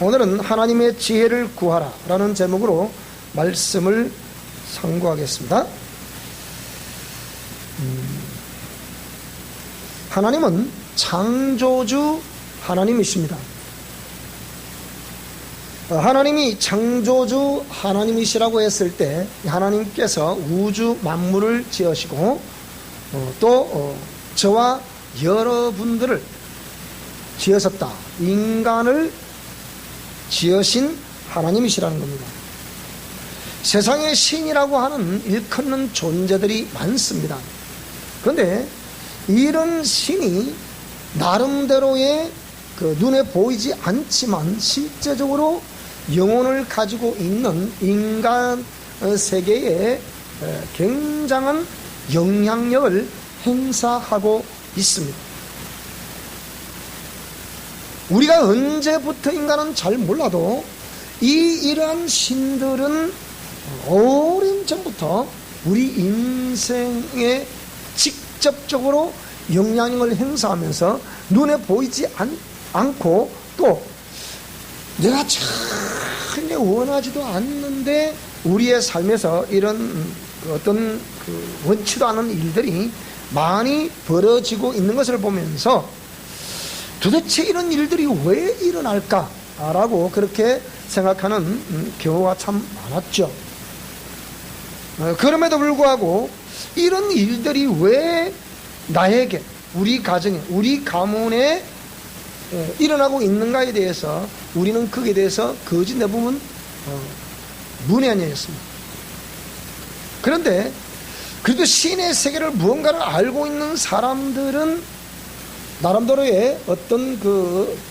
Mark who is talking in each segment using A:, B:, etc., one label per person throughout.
A: 오늘은 하나님의 지혜를 구하라 라는 제목으로 말씀을 상고하겠습니다. 하나님은 창조주 하나님이십니다. 하나님이 창조주 하나님이시라고 했을 때 하나님께서 우주 만물을 지으시고 또 저와 여러분들을 지으셨다. 인간을 지으신 하나님이시라는 겁니다. 세상에 신이라고 하는 일컫는 존재들이 많습니다. 그런데 이런 신이 나름대로의 눈에 보이지 않지만 실제적으로 영혼을 가지고 있는 인간 세계에 굉장한 영향력을 행사하고 있습니다. 우리가 언제부터인가는 잘 몰라도 이러한 신들은 오랜 전부터 우리 인생에 직접적으로 영향력을 행사하면서 눈에 보이지 않고 또 내가 전혀 원하지도 않는데 우리의 삶에서 이런 어떤 원치도 않은 일들이 많이 벌어지고 있는 것을 보면서 도대체 이런 일들이 왜 일어날까라고 그렇게 생각하는 경우가 참 많았죠. 그럼에도 불구하고 이런 일들이 왜 나에게, 우리 가정에, 우리 가문에 일어나고 있는가에 대해서 우리는 거기에 대해서 거짓 내부분 문외한이었습니다. 그런데 그래도 신의 세계를 무언가를 알고 있는 사람들은 나름대로의 어떤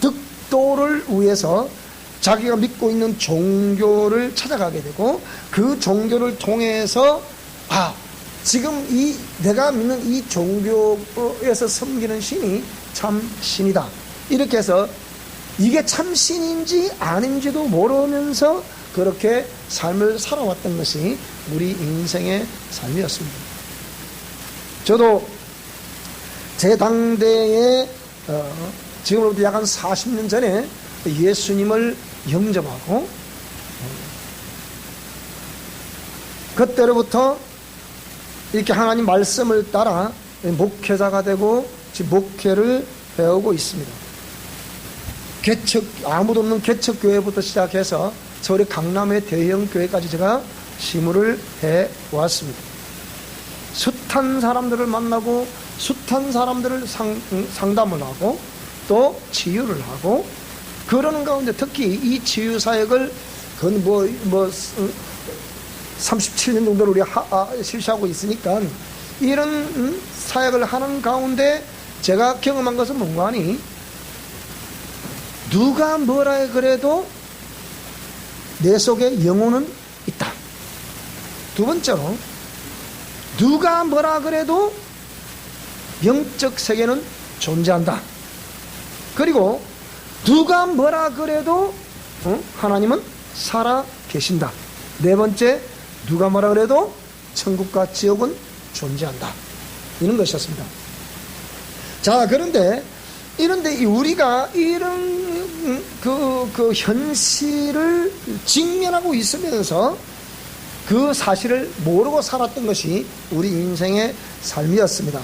A: 득도를 위해서 자기가 믿고 있는 종교를 찾아가게 되고 그 종교를 통해서 지금 내가 믿는 이 종교에서 섬기는 신이 참 신이다. 이렇게 해서 이게 참 신인지 아닌지도 모르면서 그렇게 삶을 살아왔던 것이 우리 인생의 삶이었습니다. 저도 제 당대에 지금으로부터 약 한 40년 전에 예수님을 영접하고 그때로부터 이렇게 하나님 말씀을 따라 목회자가 되고 지금 목회를 배우고 있습니다. 아무도 없는 개척교회부터 시작해서 서울의 강남의 대형 교회까지 제가 시무를 해왔습니다. 숱한 사람들을 만나고 숱한 사람들을 상담을 하고 또 치유를 하고 그러는 가운데 특히 이 치유사역을 37년 정도를 우리 실시하고 있으니까 이런 사역을 하는 가운데 제가 경험한 것은 뭔가 하니 누가 뭐라 그래도 내 속에 영혼은 있다. 두 번째로 누가 뭐라 그래도 영적 세계는 존재한다. 그리고 누가 뭐라 그래도 하나님은 살아 계신다. 네 번째, 누가 뭐라 그래도 천국과 지옥은 존재한다. 이런 것이었습니다. 자, 그런데 우리가 이런 그 현실을 직면하고 있으면서 그 사실을 모르고 살았던 것이 우리 인생의 삶이었습니다.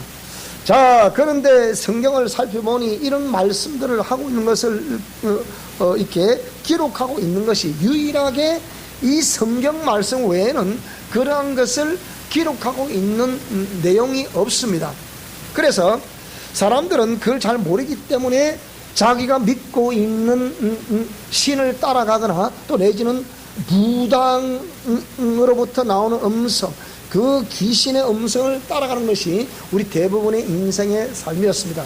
A: 자, 그런데 성경을 살펴보니 이런 말씀들을 하고 있는 것을 이렇게 기록하고 있는 것이 유일하게 이 성경 말씀 외에는 그러한 것을 기록하고 있는 내용이 없습니다. 그래서 사람들은 그걸 잘 모르기 때문에 자기가 믿고 있는 신을 따라가거나 또 내지는 무당으로부터 나오는 음성, 그 귀신의 음성을 따라가는 것이 우리 대부분의 인생의 삶이었습니다.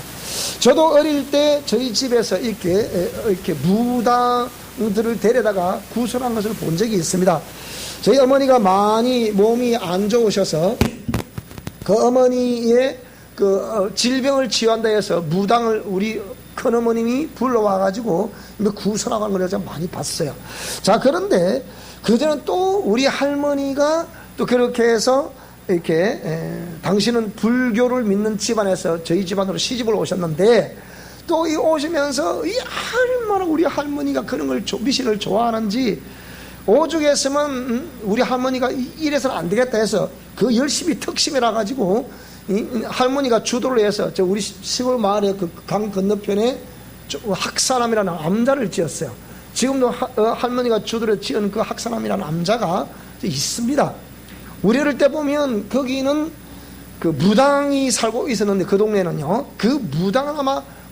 A: 저도 어릴 때 저희 집에서 이렇게 무당들을 데려다가 구슬한 것을 본 적이 있습니다. 저희 어머니가 많이 몸이 안 좋으셔서 그 어머니의 질병을 치유한다 해서 무당을 우리 큰어머님이 불러와가지고 구슬하고 하는 걸 제가 많이 봤어요. 자, 그런데 그전엔 또 우리 할머니가 또 그렇게 해서 이렇게 당신은 불교를 믿는 집안에서 저희 집안으로 시집을 오셨는데 또 이 오시면서 이 얼마나 우리 할머니가 그런 걸 미신을 좋아하는지, 오죽했으면 우리 할머니가 이래서는 안 되겠다 해서 그 열심히 특심이라 가지고 할머니가 주도를 해서 저 우리 시골 마을의 그 강 건너편에 학사남이라는 암자를 지었어요. 지금도 할머니가 주도를 지은 그 학사남이라는 암자가 있습니다. 우리 어릴 때 보면 거기는 그 무당이 살고 있었는데, 그 동네는요, 그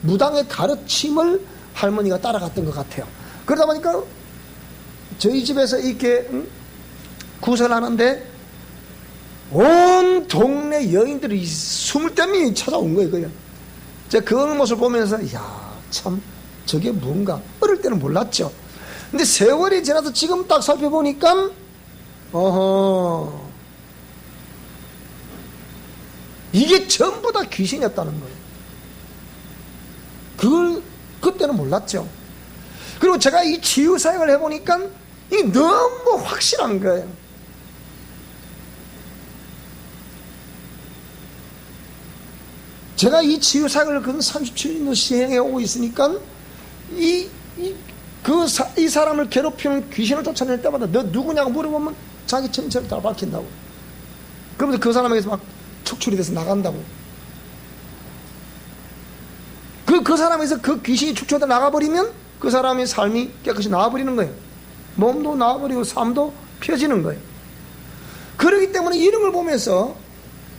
A: 무당의 가르침을 할머니가 따라갔던 것 같아요. 그러다 보니까 저희 집에서 이렇게 구설하는데 온 동네 여인들이 20명이 찾아온 거예요. 그냥 제가 그 모습을 보면서 이야, 참 저게 뭔가, 어릴 때는 몰랐죠. 근데 세월이 지나서 지금 딱 살펴보니까 이게 전부 다 귀신이었다는 거예요. 그걸 그때는 몰랐죠. 그리고 제가 이 치유 사역을 해보니까 이게 너무 확실한 거예요. 제가 이 치유 사역을 근 37년 시행해 오고 있으니까 이 사람을 괴롭히는 귀신을 쫓아낼 때마다 너 누구냐고 물어보면 자기 정체를 다 밝힌다고. 그러면서 그 사람에게서 막 축출이 돼서 나간다고. 그 사람에서 그 귀신이 축출돼 나가버리면 그 사람의 삶이 깨끗이 나와버리는 거예요. 몸도 나와버리고 삶도 펴지는 거예요. 그렇기 때문에 이런 걸 보면서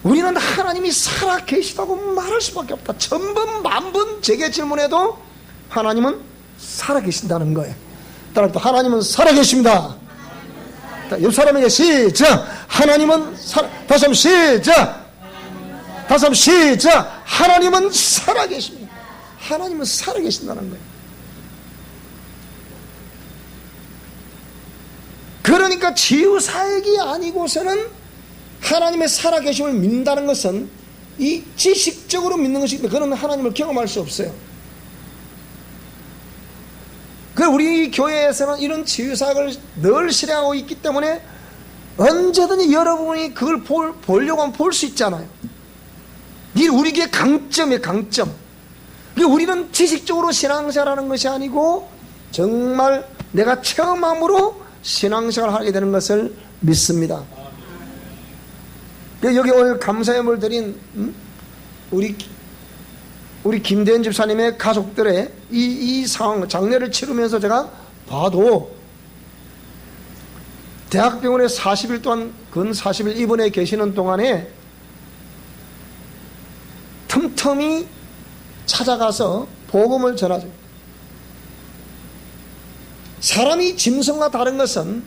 A: 우리는 하나님이 살아계시다고 말할 수밖에 없다. 천번 만번 제게 질문해도 하나님은 살아계신다는 거예요. 따라 또 하나님은 살아계십니다. 옆 사람에게 시작. 하나님은 다시 한번 시작. 다시 한번 시작. 하나님은 살아계십니다. 하나님은 살아계신다는 거예요. 그러니까 치유사역이 아니고서는 하나님의 살아계심을 믿는다는 것은 이 지식적으로 믿는 것이기 때문에 그는 하나님을 경험할 수 없어요. 우리 교회에서는 이런 치유사역을 늘 실행하고 있기 때문에 언제든지 여러분이 그걸 보려고 하면 볼 수 있잖아요. 이게 우리 교회의 강점이에요, 강점. 우리는 지식적으로 신앙생활하는 것이 아니고 정말 내가 체험함으로 신앙생활을 하게 되는 것을 믿습니다. 여기 오늘 감사예물 드린 우리 김대현 집사님의 가족들의 이 상황, 장례를 치르면서 제가 봐도 대학병원에 40일 동안, 근 40일 입원해 계시는 동안에 틈틈이 찾아가서 복음을 전하죠. 사람이 짐승과 다른 것은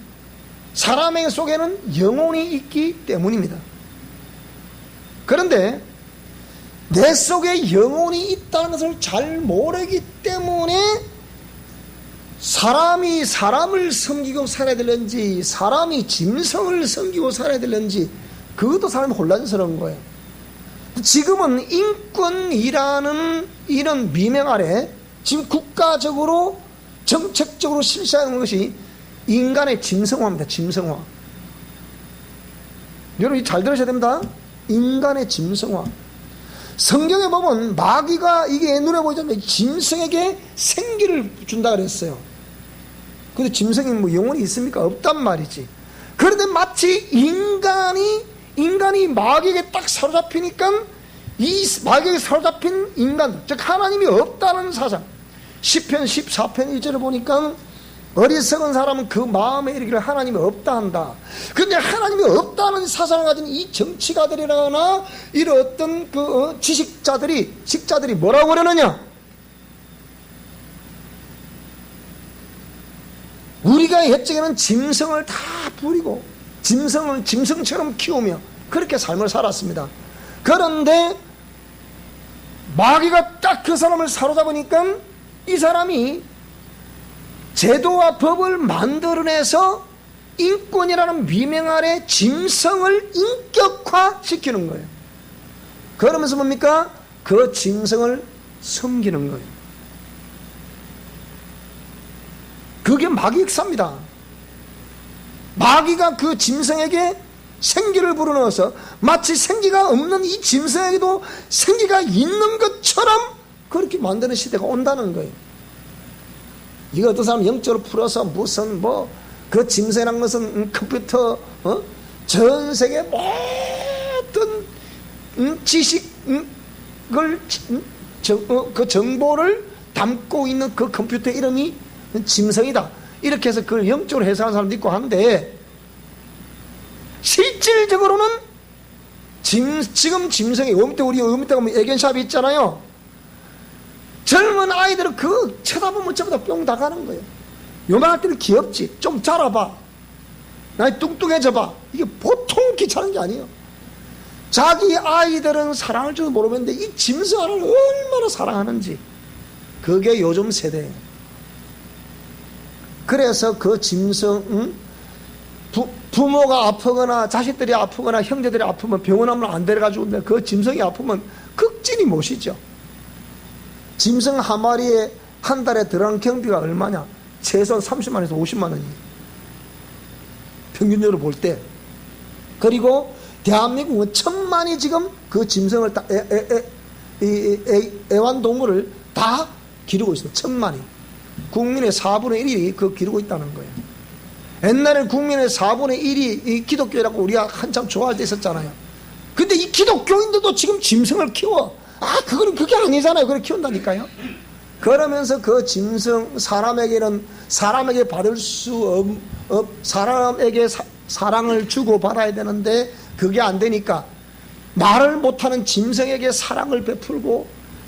A: 사람의 속에는 영혼이 있기 때문입니다. 그런데 내 속에 영혼이 있다는 것을 잘 모르기 때문에 사람이 사람을 섬기고 살아야 되는지 사람이 짐승을 섬기고 살아야 되는지 그것도 사람이 혼란스러운 거예요. 지금은 인권이라는 이런 미명 아래 지금 국가적으로 정책적으로 실시하는 것이 인간의 짐승화입니다. 짐승화. 여러분 잘 들으셔야 됩니다. 인간의 짐승화. 성경에 보면 마귀가 이게 눈에 보이잖아요. 짐승에게 생기를 준다 그랬어요. 근데 짐승이 뭐 영혼이 있습니까? 없단 말이지. 그런데 마치 인간이 마귀에게 딱 사로잡히니까 이 마귀에게 사로잡힌 인간, 즉 하나님이 없다는 사상. 시편 14편 1절을 보니까 어리석은 사람은 그 마음에 이르기를 하나님이 없다 한다. 그런데 하나님이 없다는 사상을 가진 이 정치가들이라거나 이런 어떤 그 식자들이 뭐라고 그러느냐? 우리가 옛적에는 짐승을 다 부리고 짐승처럼 키우며 그렇게 삶을 살았습니다. 그런데 마귀가 딱 그 사람을 사로잡으니까 이 사람이 제도와 법을 만들어내서 인권이라는 미명 아래 짐승을 인격화시키는 거예요. 그러면서 뭡니까? 그 짐승을 섬기는 거예요. 그게 마귀 역사입니다. 마귀가 그 짐승에게 생기를 불어넣어서 마치 생기가 없는 이 짐승에게도 생기가 있는 것처럼 그렇게 만드는 시대가 온다는 거예요. 이거 어떤 사람 영적으로 풀어서 무슨 그 짐승이란 것은 컴퓨터 전 세계 모든 지식을 그 정보를 담고 있는 그 컴퓨터 이름이 짐승이다. 이렇게 해서 그걸 영적으로 해석하는 사람도 있고 하는데, 실질적으로는 지금 짐승이 우리 어미때 가면 애견샵이 있잖아요. 젊은 아이들은 그 쳐다보면 전부 다 뿅 나가는 거예요. 요만할 때는 귀엽지. 좀 자라봐. 나이 뚱뚱해져봐. 이게 보통 귀찮은 게 아니에요. 자기 아이들은 사랑할 줄도 모르는데 이 짐승 하나를 얼마나 사랑하는지, 그게 요즘 세대예요. 그래서 그 짐승, 부모가 아프거나 자식들이 아프거나 형제들이 아프면 병원 한번 안 데려가지고 있는데 그 짐승이 아프면 극진히 모시죠. 짐승 한 마리에 한 달에 들어가는 경비가 얼마냐? 최소한 30만에서 50만 원이에요. 평균적으로 볼 때. 그리고 대한민국은 1000만이 지금 그 짐승을 애완동물을 다 기르고 있어요. 1000만이. 국민의 4분의 1이 그 기르고 있다는 거예요. 옛날에 국민의 4분의 1이 이 기독교라고 우리가 한참 좋아할 때 있었잖아요. 근데 이 기독교인들도 지금 짐승을 키워. 그거는 그게 아니잖아요. 그걸 키운다니까요. 그러면서 그 짐승, 사람에게 받을 수 사람에게 사랑을 주고 받아야 되는데 그게 안 되니까 말을 못하는 짐승에게 사랑을 베풀고,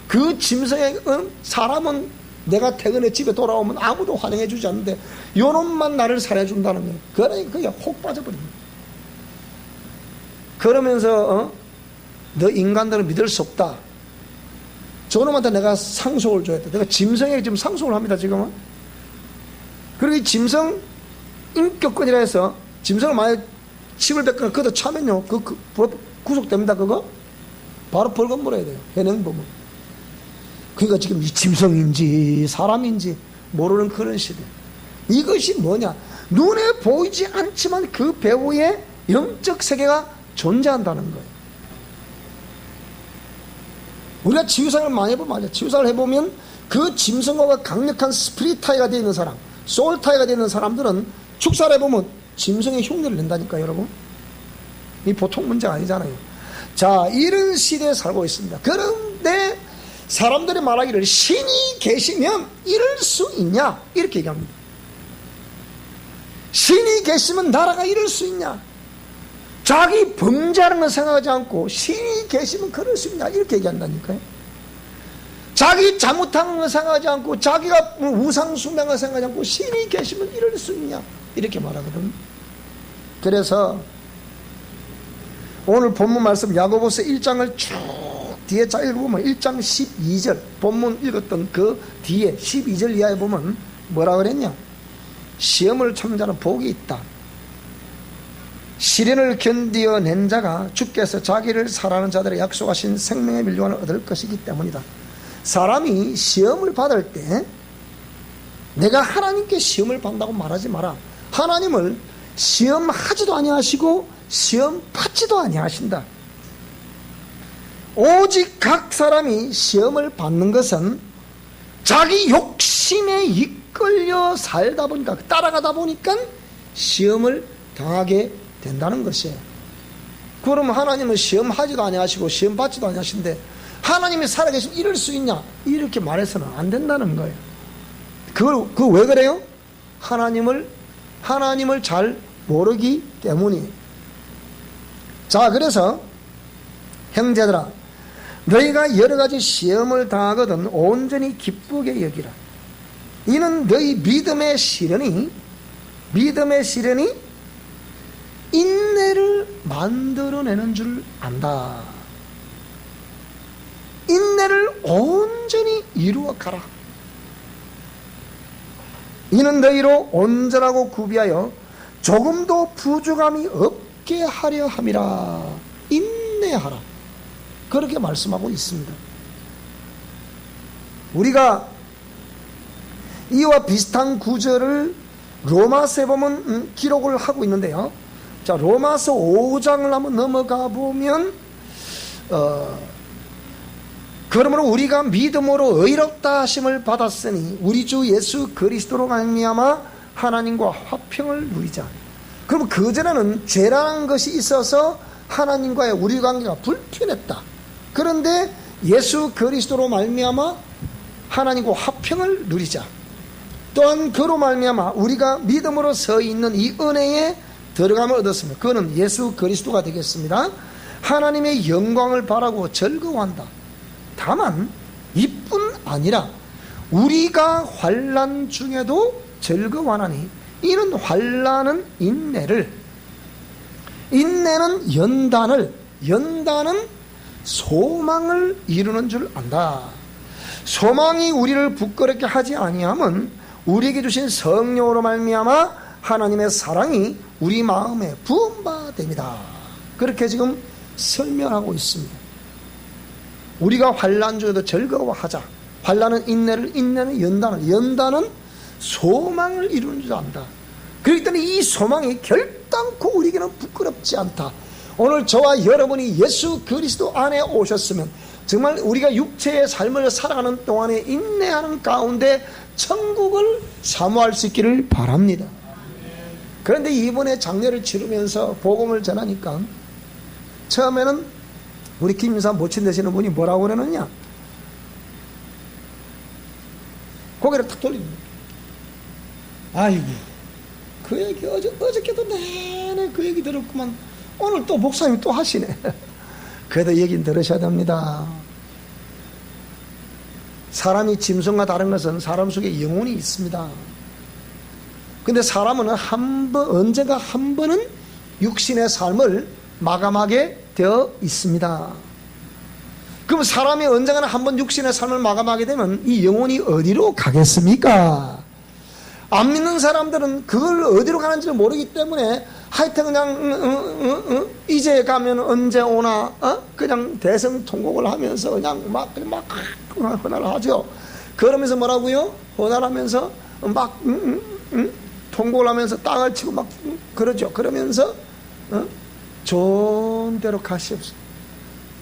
A: 그 짐승의 사람은 내가 퇴근해 집에 돌아오면 아무도 환영해 주지 않는데 요놈만 나를 살해준다는 거예요. 그러니까 그게 혹 빠져버립니다. 그러면서 너 인간들은 믿을 수 없다. 저놈한테 내가 상속을 줘야 돼. 내가 짐승에게 지금 상속을 합니다, 지금은. 그리고 이 짐승 인격권이라 해서 짐승을 만약 침을 뱉거나 그것도 차면요, 구속됩니다, 그거? 바로 벌금 물어야 돼요, 현행범은. 그러니까 지금 이 짐승인지 사람인지 모르는 그런 시대. 이것이 뭐냐? 눈에 보이지 않지만 그 배후에 영적 세계가 존재한다는 거예요. 우리가 치유사를 많이 해보면, 치유사를 해보면 그 짐승과 강력한 스피릿 타이가 되어 있는 사람, 소울 타이가 되어 있는 사람들은 축사를 해보면 짐승의 흉내를 낸다니까요, 여러분. 이 보통 문제가 아니잖아요. 자, 이런 시대에 살고 있습니다. 그런데 사람들이 말하기를 신이 계시면 이럴 수 있냐? 이렇게 얘기합니다. 신이 계시면 나라가 이럴 수 있냐? 자기 범죄하는 걸 생각하지 않고 신이 계시면 그럴 수 있냐? 이렇게 얘기한다니까요. 자기 잘못하는 걸 생각하지 않고 자기가 우상숭배한 걸 생각하지 않고 신이 계시면 이럴 수 있냐? 이렇게 말하거든. 그래서 오늘 본문 말씀 야고보서 1장을 쭉 뒤에 잘 읽어보면 1장 12절 본문 읽었던 그 뒤에 12절 이하에 보면 뭐라 그랬냐? 시험을 참는 자는 복이 있다. 시련을 견디어 낸 자가 주께서 자기를 사랑하는 자들의 약속하신 생명의 밀려관을 얻을 것이기 때문이다. 사람이 시험을 받을 때 내가 하나님께 시험을 받는다고 말하지 마라. 하나님을 시험하지도 아니하시고 시험 받지도 아니하신다. 오직 각 사람이 시험을 받는 것은 자기 욕심에 이끌려 살다 보니까, 따라가다 보니까 시험을 당하게 된다는 것이에요. 그러면 하나님은 시험하지도 아니하시고 시험 받지도 아니하신데 하나님이 살아계시면 이럴 수 있냐? 이렇게 말해서는 안 된다는 거예요. 그거 왜 그래요? 하나님을 잘 모르기 때문이에요. 자, 그래서 형제들아, 너희가 여러 가지 시험을 당하거든 온전히 기쁘게 여기라. 이는 너희 믿음의 시련이 인내를 만들어내는 줄 안다. 인내를 온전히 이루어 가라. 이는 너희로 온전하고 구비하여 조금도 부족함이 없게 하려 함이라. 인내하라. 그렇게 말씀하고 있습니다. 우리가 이와 비슷한 구절을 로마서에 보면 기록을 하고 있는데요. 자, 로마서 5장을 한번 넘어가 보면 그러므로 우리가 믿음으로 의롭다 하심을 받았으니 우리 주 예수 그리스도로 말미암아 하나님과 화평을 누리자. 그럼 그전에는 죄라는 것이 있어서 하나님과의 우리 관계가 불편했다. 그런데 예수 그리스도로 말미암아 하나님과 화평을 누리자. 또한 그로 말미암아 우리가 믿음으로 서 있는 이 은혜에 들어감을 얻었습니다. 그거는 예수 그리스도가 되겠습니다. 하나님의 영광을 바라고 즐거워한다. 다만 이뿐 아니라 우리가 환난 중에도 즐거워하나니 이는 환난은 인내를, 인내는 연단을, 연단은 소망을 이루는 줄 안다. 소망이 우리를 부끄럽게 하지 아니함은 우리에게 주신 성령으로 말미암아 하나님의 사랑이 우리 마음에 부음받됩니다. 그렇게 지금 설명하고 있습니다. 우리가 환난 중에도 즐거워하자. 환난은 인내를, 인내는 연단을, 연단은 소망을 이루는 줄 안다. 그렇기 때문에 이 소망이 결단코 우리에게는 부끄럽지 않다. 오늘 저와 여러분이 예수 그리스도 안에 오셨으면 정말 우리가 육체의 삶을 살아가는 동안에 인내하는 가운데 천국을 사모할 수 있기를 바랍니다. 그런데 이번에 장례를 치르면서 복음을 전하니까 처음에는 우리 김인사 모친 되시는 분이 뭐라고 그러느냐, 고개를 탁 돌리는 거예요. 아이고 그 얘기 어저께도 내내 그 얘기 들었구만. 오늘 또 목사님 또 하시네. 그래도 얘기는 들으셔야 됩니다. 사람이 짐승과 다른 것은 사람 속에 영혼이 있습니다. 근데 사람은 언젠가 한 번은 육신의 삶을 마감하게 되어 있습니다. 그럼 사람이 언젠가는 한 번 육신의 삶을 마감하게 되면 이 영혼이 어디로 가겠습니까? 안 믿는 사람들은 그걸 어디로 가는지를 모르기 때문에 하여튼 그냥 이제 가면 언제 오나 그냥 대성통곡을 하면서 그냥 막 헌화하죠. 그러면서 뭐라고요? 헌화하면서 막 통곡을 하면서 땅을 치고 막 그러죠. 그러면서 좋은 데로 가시옵소서.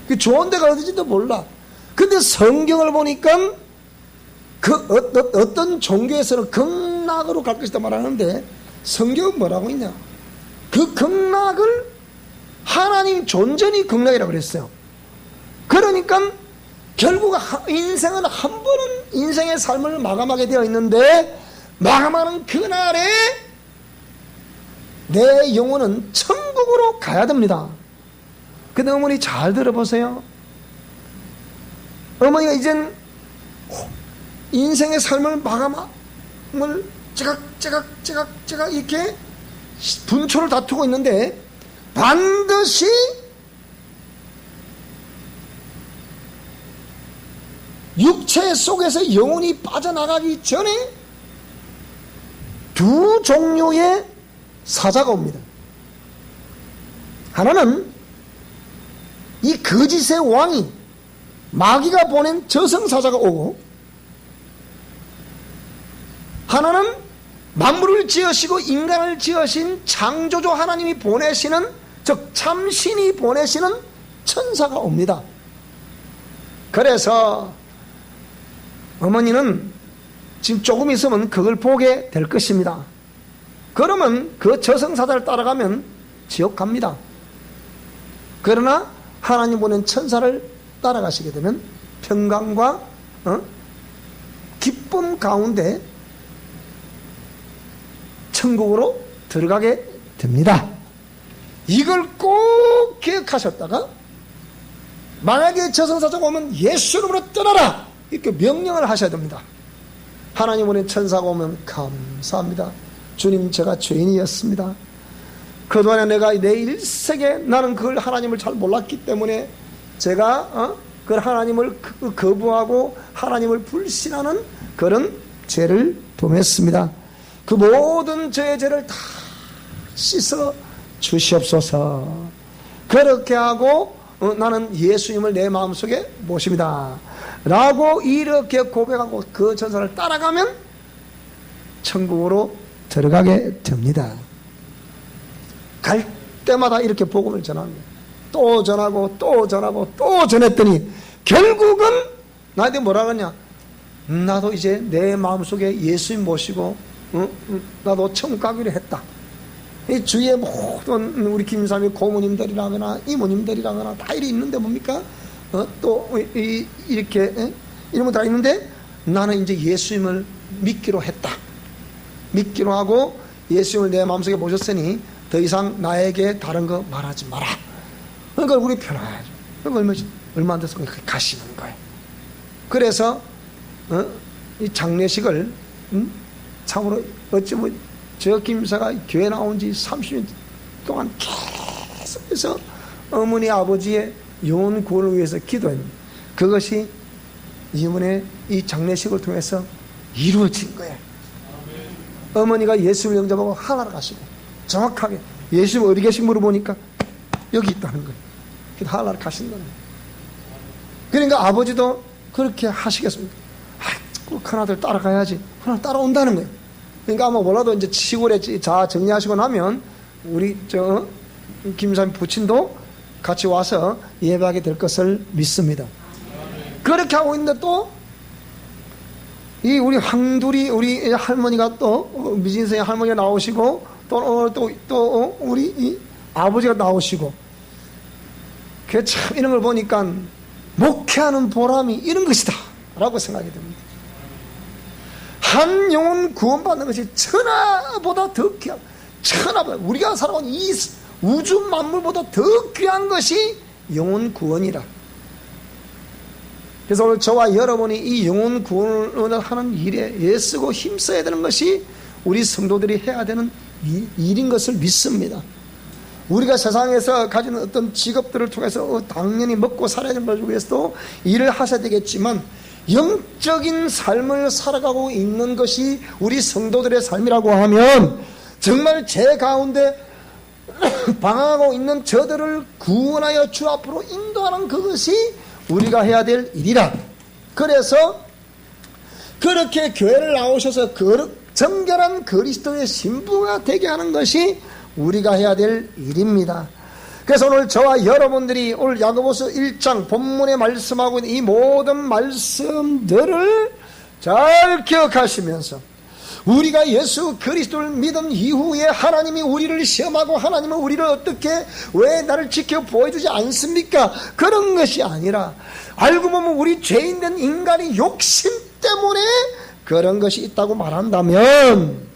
A: 그 좋은 데가 어디지도 몰라. 근데 성경을 보니까 어떤 종교에서는 극락으로 갈 것이다 말하는데 성경은 뭐라고 있냐? 그 극락을 하나님 존전이 극락이라고 그랬어요. 그러니까 결국 인생은 한 번은 인생의 삶을 마감하게 되어 있는데 마감하는 그날에 내 영혼은 천국으로 가야 됩니다. 근데 어머니 잘 들어보세요. 어머니가 이젠 인생의 삶을 마감을 제각 이렇게 분초를 다투고 있는데 반드시 육체 속에서 영혼이 빠져나가기 전에 두 종류의 사자가 옵니다. 하나는 이 거짓의 왕이 마귀가 보낸 저승사자가 오고, 하나는 만물을 지으시고 인간을 지으신 창조주 하나님이 보내시는, 즉 참신이 보내시는 천사가 옵니다. 그래서 어머니는 지금 조금 있으면 그걸 보게 될 것입니다. 그러면 그 저승사자를 따라가면 지옥 갑니다. 그러나 하나님 보낸 천사를 따라가시게 되면 평강과 기쁨 가운데 천국으로 들어가게 됩니다. 이걸 꼭 기억하셨다가 만약에 저승사자가 오면 예수 이름으로 떠나라 이렇게 명령을 하셔야 됩니다. 하나님 보낸 천사가 오면 감사합니다. 주님, 제가 죄인이었습니다. 그동안에 내가 내 일생에 나는 그걸 하나님을 잘 몰랐기 때문에 제가 그 하나님을 거부하고 하나님을 불신하는 그런 죄를 범했습니다. 그 모든 저의 죄를 다 씻어 주시옵소서. 그렇게 하고 나는 예수님을 내 마음속에 모십니다 라고 이렇게 고백하고 그 천사를 따라가면 천국으로 들어가게 됩니다. 갈 때마다 이렇게 복음을 전합니다. 또 전하고 또 전하고 또 전했더니 결국은 나한테 뭐라 그러냐? 나도 이제 내 마음속에 예수님 모시고 나도 천국 가기로 했다. 이 주위에 모든 우리 김삼위 고모님들이라거나 이모님들이라거나 다 이리 있는데 뭡니까? 또 이렇게 이런 거 다 있는데 나는 이제 예수님을 믿기로 했다. 믿기로 하고 예수님을 내 마음속에 모셨으니 더 이상 나에게 다른 거 말하지 마라. 그러니까 우리 편하죠. 얼마 안 돼서 가시는 거예요. 그래서 이 장례식을 참으로 어쩌면 저 김사가 교회 나온 지 30년 동안 계속해서 어머니 아버지의 영혼 구원을 위해서 기도했는데 그것이 이번에 이 장례식을 통해서 이루어진 거예요. 어머니가 예수를 영접하고 하나로 가시고 정확하게 예수님 어디 계신 물어보니까 여기 있다는 거예요. 하나로 가신 거예요. 그러니까 아버지도 그렇게 하시겠습니까? 큰아들 따라가야지. 하나 따라온다는 거예요. 그러니까 아마 몰라도 이제 시골에 자 정리하시고 나면 우리 김삼 부친도 같이 와서 예배하게 될 것을 믿습니다. 그렇게 하고 있는데 또 이 우리 황두리 우리 할머니가 또 미진생의 할머니가 나오시고 또 우리 이 아버지가 나오시고 그 참 이런 걸 보니까 목회하는 보람이 이런 것이다 라고 생각이 듭니다. 한 영혼 구원받는 것이 천하보다 더 귀한, 천하보다 우리가 살아온 이 우주 만물보다 더 귀한 것이 영혼 구원이라. 그래서 오늘 저와 여러분이 이 영혼 구원을 하는 일에 애쓰고 힘써야 되는 것이 우리 성도들이 해야 되는 일인 것을 믿습니다. 우리가 세상에서 가지는 어떤 직업들을 통해서 당연히 먹고 살아야 되는 것을 위해서도 일을 하셔야 되겠지만 영적인 삶을 살아가고 있는 것이 우리 성도들의 삶이라고 하면 정말 제 가운데 방황하고 있는 저들을 구원하여 주 앞으로 인도하는 그것이 우리가 해야 될 일이라. 그래서 그렇게 교회를 나오셔서 정결한 그리스도의 신부가 되게 하는 것이 우리가 해야 될 일입니다. 그래서 오늘 저와 여러분들이 오늘 야고보서 1장 본문에 말씀하고 있는 이 모든 말씀들을 잘 기억하시면서 우리가 예수 그리스도를 믿은 이후에 하나님이 우리를 시험하고 하나님은 우리를 어떻게 왜 나를 지켜 보여주지 않습니까? 그런 것이 아니라 알고 보면 우리 죄인된 인간이 욕심 때문에 그런 것이 있다고 말한다면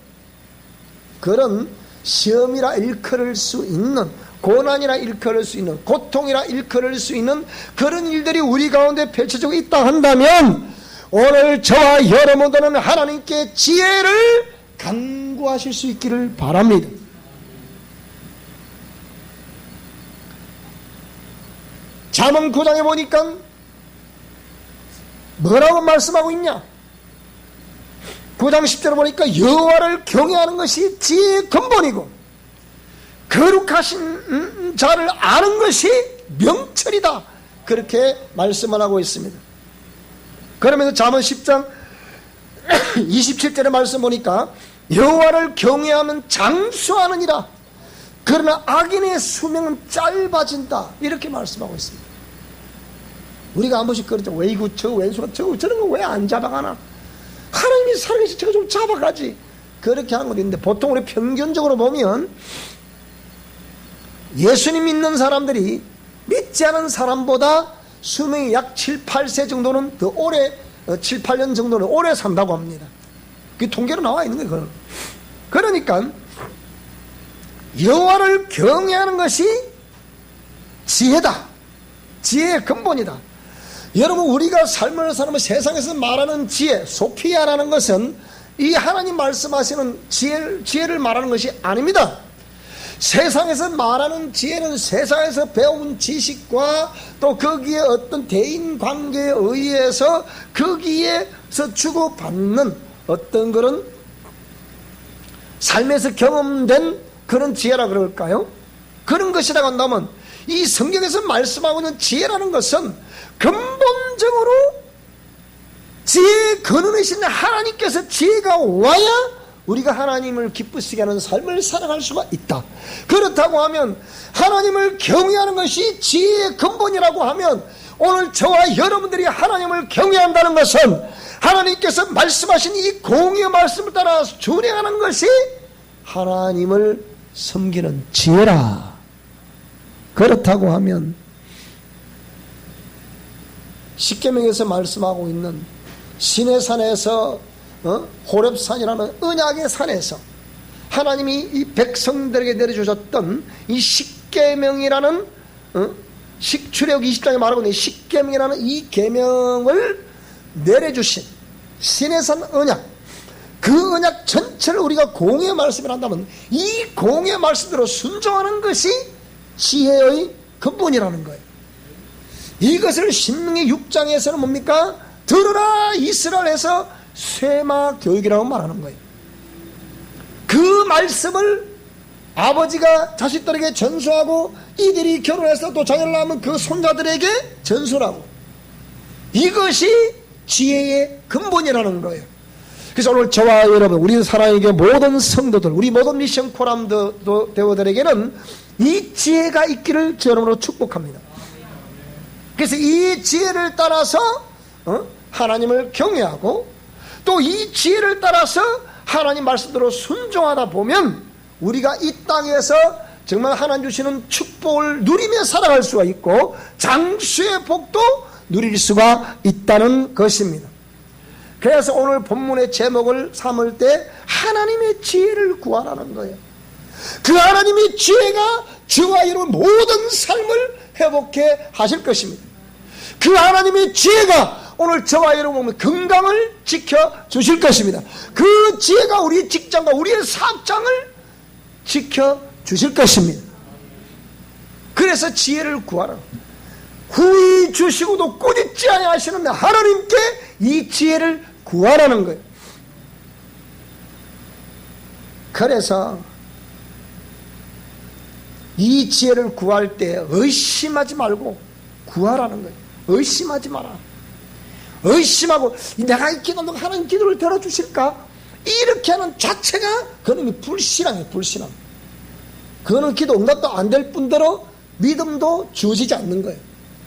A: 그런 시험이라 일컬을 수 있는 고난이라 일컬을 수 있는 고통이라 일컬을 수 있는 그런 일들이 우리 가운데 펼쳐지고 있다 한다면 오늘 저와 여러분들은 하나님께 지혜를 간구하실 수 있기를 바랍니다. 잠언 9장에 보니까 뭐라고 말씀하고 있냐? 9장 10절에 보니까 여호와를 경외하는 것이 지혜의 근본이고 거룩하신 자를 아는 것이 명철이다. 그렇게 말씀을 하고 있습니다. 그러면서 잠언 10장 27절의 말씀 보니까 여호와를 경외하면 장수하느니라. 그러나 악인의 수명은 짧아진다. 이렇게 말씀하고 있습니다. 우리가 한 번씩 그러죠. 왜 이거 저 왼수가 저런 거 왜 안 잡아가나? 하나님이 살아계시 저거 좀 잡아가지. 그렇게 하는 것도 있는데 보통 우리 평균적으로 보면 예수님 믿는 사람들이 믿지 않은 사람보다 수명이 약 7, 8세 정도는 더 오래 7, 8년 정도는 오래 산다고 합니다. 그게 통계로 나와 있는 거예요. 그러니까 여호와를 경외하는 것이 지혜다. 지혜의 근본이다. 여러분 우리가 삶을 살면 세상에서 말하는 지혜 소피아라는 것은 이 하나님 말씀하시는 지혜를 말하는 것이 아닙니다. 세상에서 말하는 지혜는 세상에서 배운 지식과 또 거기에 어떤 대인관계에 의해서 거기에서 주고받는 어떤 그런 삶에서 경험된 그런 지혜라 그럴까요? 그런 것이라고 한다면 이 성경에서 말씀하고 있는 지혜라는 것은 근본적으로 지혜의 근원이신 하나님께서 지혜가 와야 우리가 하나님을 기쁘시게 하는 삶을 살아갈 수가 있다. 그렇다고 하면 하나님을 경외하는 것이 지혜의 근본이라고 하면 오늘 저와 여러분들이 하나님을 경외한다는 것은 하나님께서 말씀하신 이 공의의 말씀을 따라 준행하는 것이 하나님을 섬기는 지혜라. 그렇다고 하면 십계명에서 말씀하고 있는 시내산에서 호렙산이라는 언약의 산에서 하나님이 이 백성들에게 내려주셨던 이 십계명이라는 출애굽 20장에 말하고 있는 십계명이라는 이 계명을 내려주신 시내산 언약, 그 언약 전체를 우리가 공의의 말씀을 한다면 이 공의의 말씀대로 순종하는 것이 지혜의 근본이라는 거예요. 이것을 신명기 6장에서는 뭡니까? 들으라 이스라엘에서 쇠마 교육이라고 말하는 거예요. 그 말씀을 아버지가 자식들에게 전수하고 이들이 결혼해서 또 자녀를 낳으면 그 손자들에게 전수하고, 이것이 지혜의 근본이라는 거예요. 그래서 오늘 저와 여러분, 우리 사랑에게 모든 성도들, 우리 모든 미션 코람 대원들에게는 이 지혜가 있기를 저러므로 축복합니다. 그래서 이 지혜를 따라서 하나님을 경외하고 또 이 지혜를 따라서 하나님 말씀대로 순종하다 보면 우리가 이 땅에서 정말 하나님 주시는 축복을 누리며 살아갈 수가 있고 장수의 복도 누릴 수가 있다는 것입니다. 그래서 오늘 본문의 제목을 삼을 때 하나님의 지혜를 구하라는 거예요. 그 하나님의 지혜가 저와 여러분 모든 삶을 회복해 하실 것입니다. 그 하나님의 지혜가 오늘 저와 여러분 건강을 지켜주실 것입니다. 그 지혜가 우리 직장과 우리의 사업장을 지켜주실 것입니다. 그래서 지혜를 구하라. 후히 주시고도 꾸짖지 아니하시는 하나님께 이 지혜를 구하라는 거예요. 그래서 이 지혜를 구할 때 의심하지 말고 구하라는 거예요. 의심하지 마라. 의심하고 내가 이 기도는 하나님 기도를 들어주실까? 이렇게 하는 자체가 그놈이 불신앙이에요. 불신앙. 그거는 기도 응답도 안 될 뿐더러 믿음도 주어지지 않는 거예요.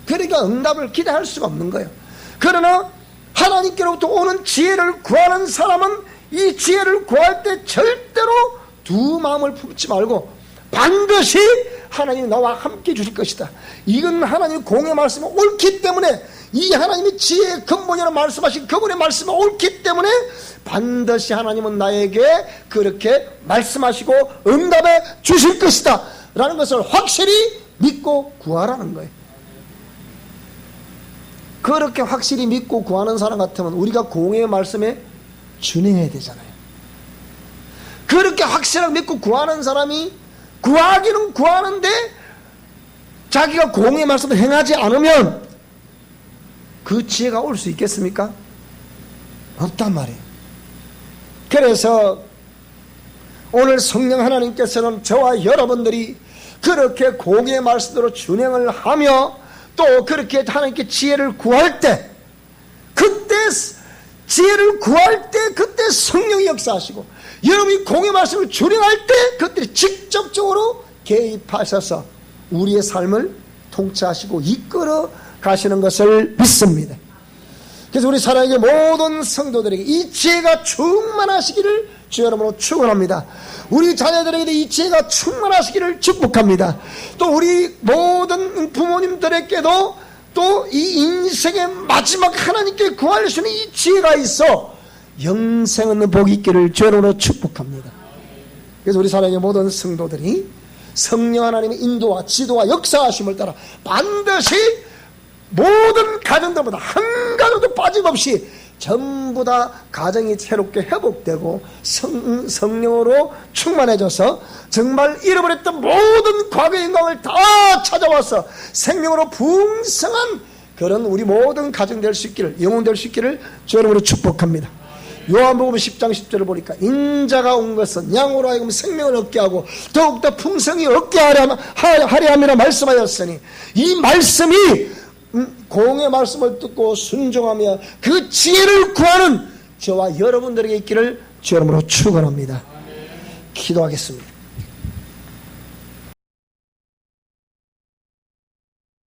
A: 그러니까 응답을 기대할 수가 없는 거예요. 그러나 하나님께로부터 오는 지혜를 구하는 사람은 이 지혜를 구할 때 절대로 두 마음을 품지 말고 반드시 하나님이 나와 함께 주실 것이다. 이건 하나님 공의 말씀이 옳기 때문에, 이 하나님이 지혜의 근본이라는 말씀하신 그분의 말씀이 옳기 때문에 반드시 하나님은 나에게 그렇게 말씀하시고 응답해 주실 것이다 라는 것을 확실히 믿고 구하라는 거예요. 그렇게 확실히 믿고 구하는 사람 같으면 우리가 공의의 말씀에 준행해야 되잖아요. 그렇게 확실하게 믿고 구하는 사람이 구하기는 구하는데 자기가 공의의 말씀을 행하지 않으면 그 지혜가 올 수 있겠습니까? 없단 말이에요. 그래서 오늘 성령 하나님께서는 저와 여러분들이 그렇게 공의의 말씀대로 준행을 하며 또 그렇게 하나님께 지혜를 구할 때, 그때 지혜를 구할 때 그때 성령이 역사하시고 여러분이 공의 말씀을 준행할 때 그때 직접적으로 개입하셔서 우리의 삶을 통치하시고 이끌어 가시는 것을 믿습니다. 그래서 우리 사랑하는 모든 성도들에게 이 지혜가 충만하시기를 주 여러분으로 축원합니다. 우리 자녀들에게 이 지혜가 충만하시기를 축복합니다. 또 우리 모든 부모님들에게도 또 이 인생의 마지막 하나님께 구할 수 있는 이 지혜가 있어 영생 얻는 복이 있기를 주 여러분으로 축복합니다. 그래서 우리 사랑하는 모든 성도들이 성령 하나님의 인도와 지도와 역사하심을 따라 반드시 모든 가정들보다 한 가정도 빠짐없이 전부 다 가정이 새롭게 회복되고 성령으로 충만해져서 정말 잃어버렸던 모든 과거의 영광을 다 찾아와서 생명으로 풍성한 그런 우리 모든 가정 될 수 있기를, 영혼 될 수 있기를 주 여러분으로 축복합니다. 요한복음 10장 10절을 보니까 인자가 온 것은 양으로 하여금 생명을 얻게 하고 더욱더 풍성히 얻게 하려 함이라 말씀하였으니, 이 말씀이 공의 말씀을 듣고 순종하며 그 지혜를 구하는 저와 여러분들에게 있기를 주 여러분으로 축원합니다. 기도하겠습니다.